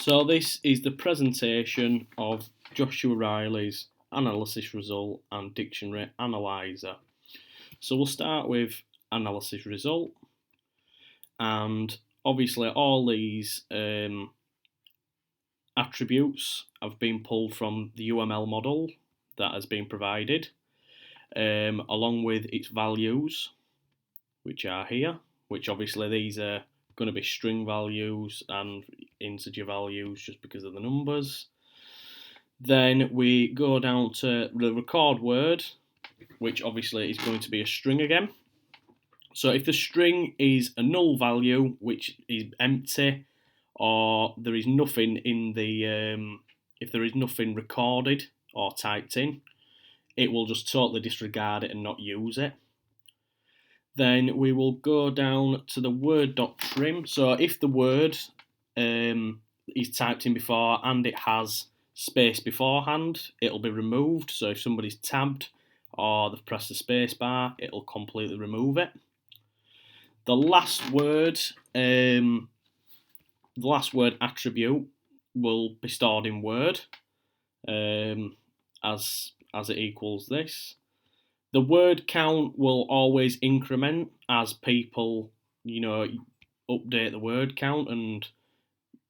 So this is the presentation of Joshua Riley's analysis result and dictionary analyzer. So we'll start with analysis result, and obviously all these attributes have been pulled from the UML model that has been provided, along with its values, which are here, which obviously these are going to be string values and integer values just because of the numbers. Then we go down to the record word, which obviously is going to be a string again. So if the string is a null value, which is empty, or there is nothing in the if there is nothing recorded or typed in, it will just totally disregard it and not use it. Then we will go down to the word.trim. So if the word is typed in before and it has space beforehand, it'll be removed. So if somebody's tabbed or they've pressed the space bar, it'll completely remove it. The last word attribute will be stored in Word as it equals this. The word count will always increment as people, update the word count and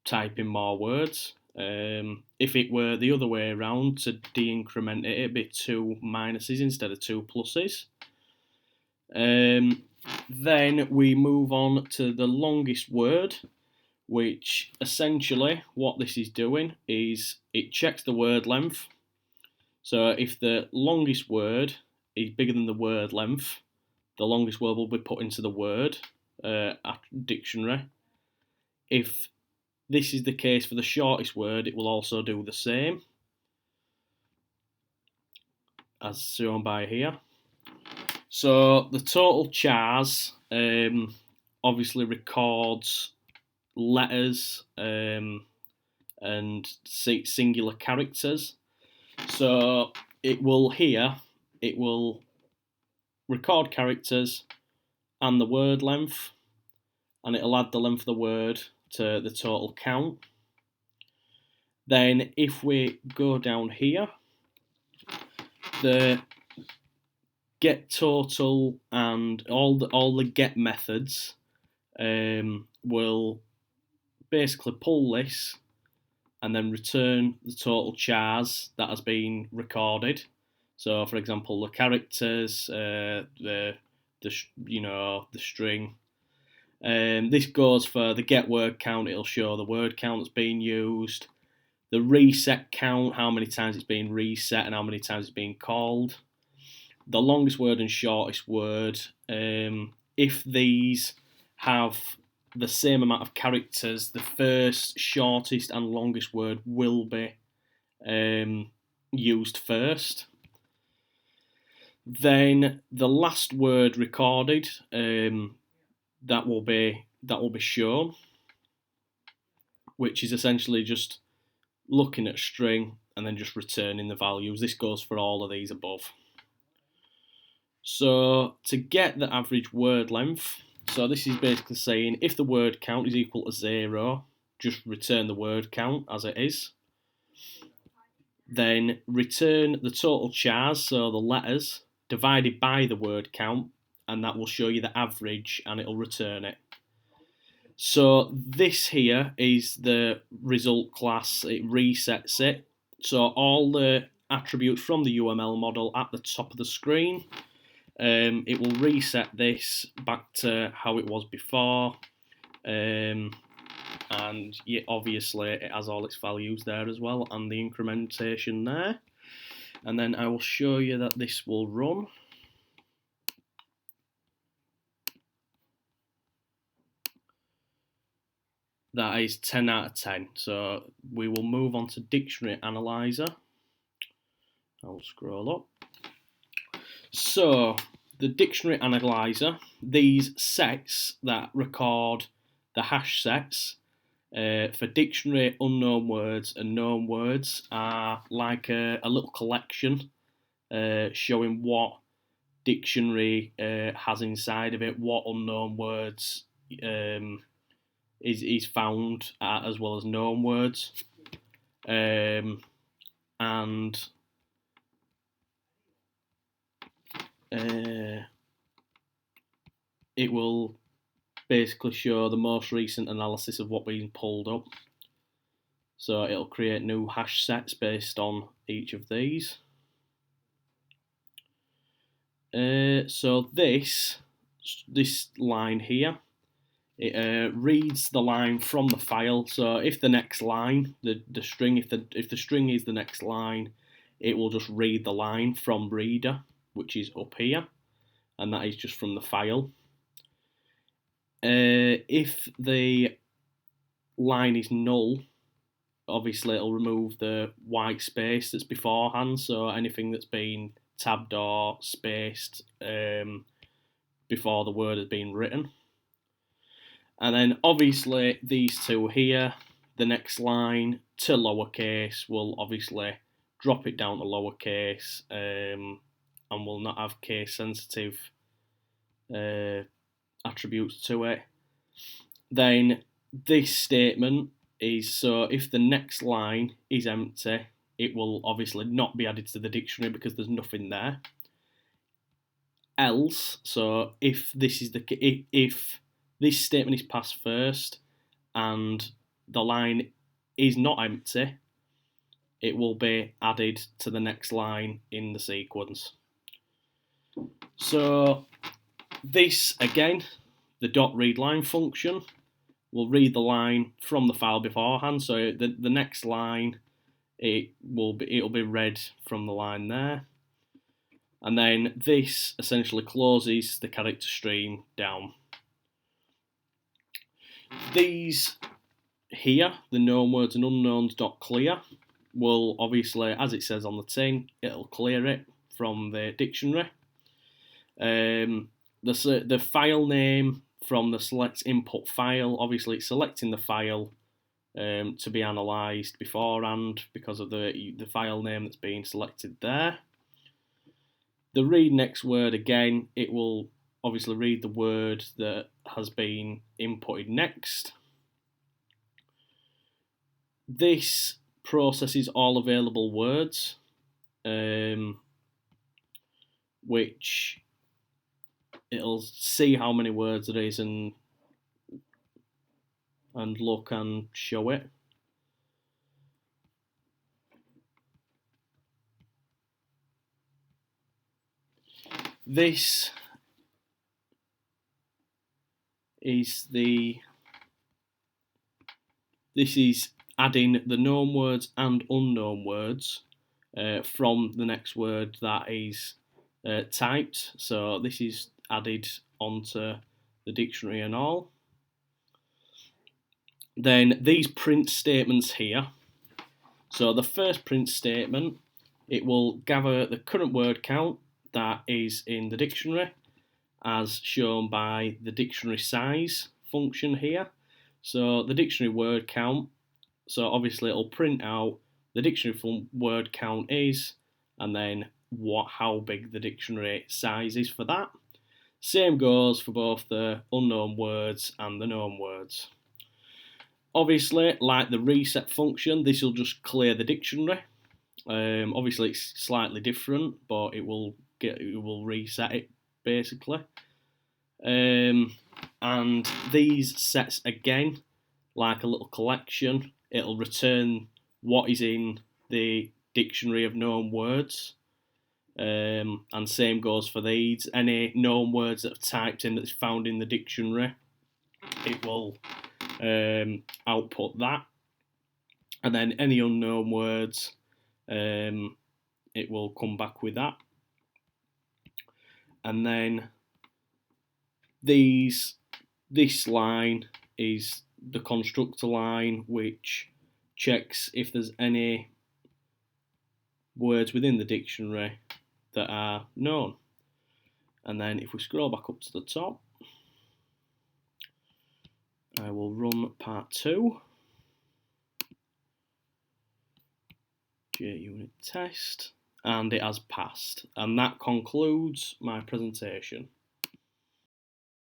type in more words. If it were the other way around, to de-increment it, it'd be 2 minuses instead of 2 pluses. Then we move on to the longest word, which essentially what this is doing is it checks the word length. So if the longest word is bigger than the word length, the longest word will be put into the word dictionary. If this is the case for the shortest word, it will also do the same, as shown by here. So the total chars obviously records letters and singular characters. So it will record characters and the word length, and it'll add the length of the word to the total count. Then if we go down here, the get total and all the get methods will basically pull this and then return the total chars that has been recorded. So, for example, the characters, the string. This goes for the get word count. It'll show the word count that's being used. The reset count, how many times it's been reset and how many times it's been called. The longest word and shortest word. If these have the same amount of characters, the first, shortest and longest word will be used first. Then the last word recorded, that will be shown, which is essentially just looking at a string and then just returning the values. This goes for all of these above. So to get the average word length, so this is basically saying if the word count is equal to 0, just return the word count as it is. Then return the total chars, so the letters, divided by the word count, and that will show you the average and it'll return it. So this here is the result class. It resets it. So all the attributes from the UML model at the top of the screen. It will reset this back to how it was before, and obviously it has all its values there as well and the incrementation there. And then I will show you that this will run. That is 10 out of 10. So we will move on to dictionary analyzer. I'll scroll up. So the dictionary analyzer, these sets that record the hash sets for dictionary, unknown words and known words are like a little collection showing what dictionary has inside of it, what unknown words is found as well as known words, and it will basically show the most recent analysis of what being pulled up. So it'll create new hash sets based on each of these. So this line here, it reads the line from the file. So if the next line, the string, if the string is the next line, it will just read the line from reader, which is up here, and that is just from the file. If the line is null, obviously it'll remove the white space that's beforehand, so anything that's been tabbed or spaced before the word has been written. And then obviously these two here, the next line to lowercase will obviously drop it down to lowercase, and will not have case sensitive attributes to it. Then this statement is, so if the next line is empty, it will obviously not be added to the dictionary because there's nothing there. Else, so if this is if this statement is passed first and the line is not empty, it will be added to the next line in the sequence. So this again, the .readLine function will read the line from the file beforehand. So the next line, it'll be read from the line there, and then this essentially closes the character stream down. These here, the known words and unknowns.clear, will obviously, as it says on the tin, it'll clear it from the dictionary. The file name from the select input file, obviously it's selecting the file to be analysed beforehand because of the file name that's being selected there. The read next word, again, it will obviously read the word that has been inputted next. This processes all available words, which it'll see how many words there is and look and show it. This is adding the known words and unknown words from the next word that is typed. So this is added onto the dictionary and all. Then these print statements here. So the first print statement, it will gather the current word count that is in the dictionary as shown by the dictionary size function here. So the dictionary word count, so obviously it'll print out the dictionary word count is, and then how big the dictionary size is for that. Same goes for both the unknown words and the known words. Obviously, like the reset function, this will just clear the dictionary. Obviously it's slightly different, but it will reset it basically. And these sets again, like a little collection, it'll return what is in the dictionary of known words. And same goes for these. Any known words that are typed in that's found in the dictionary, it will output that. And then any unknown words, it will come back with that. And then this line is the constructor line, which checks if there's any words within the dictionary that are known. And then if we scroll back up to the top, I will run part 2. JUnit test, and it has passed. And that concludes my presentation.